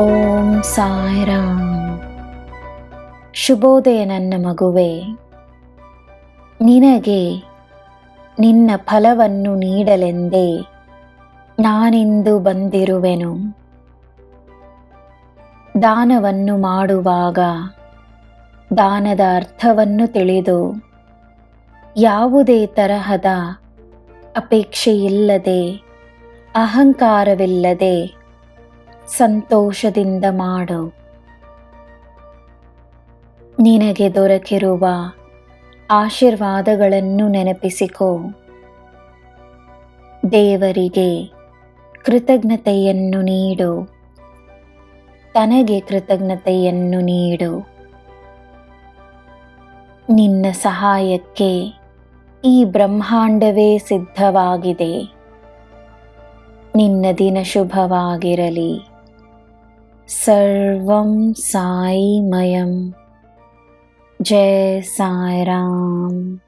ಓಂ ಸಾಯಿರಾಮ್. ಶುಭೋದಯ ನನ್ನ ಮಗುವೆ. ನಿನಗೆ ನಿನ್ನ ಫಲವನ್ನು ನೀಡಲೆಂದೇ ನಾನಿಂದು ಬಂದಿರುವೆನು. ದಾನವನ್ನು ಮಾಡುವಾಗ ದಾನದ ಅರ್ಥವನ್ನು ತಿಳಿದು ಯಾವುದೇ ತರಹದ ಅಪೇಕ್ಷೆಯಿಲ್ಲದೆ ಅಹಂಕಾರವಿಲ್ಲದೆ ಸಂತೋಷದಿಂದ ಮಾಡು. ನಿನಗೆ ದೊರಕಿರುವ ಆಶೀರ್ವಾದಗಳನ್ನು ನೆನಪಿಸಿಕೋ. ದೇವರಿಗೆ ಕೃತಜ್ಞತೆಯನ್ನು ನೀಡು. ತನಗೆ ಕೃತಜ್ಞತೆಯನ್ನು ನೀಡು. ನಿನ್ನ ಸಹಾಯಕ್ಕೆ ಈ ಬ್ರಹ್ಮಾಂಡವೇ ಸಿದ್ಧವಾಗಿದೆ. ನಿನ್ನ ದಿನ ಶುಭವಾಗಿರಲಿ. ಸರ್ವಂ ಸಾಯಿಮಯಂ. ಜೈ ಸಾಯಿರಾಮ್.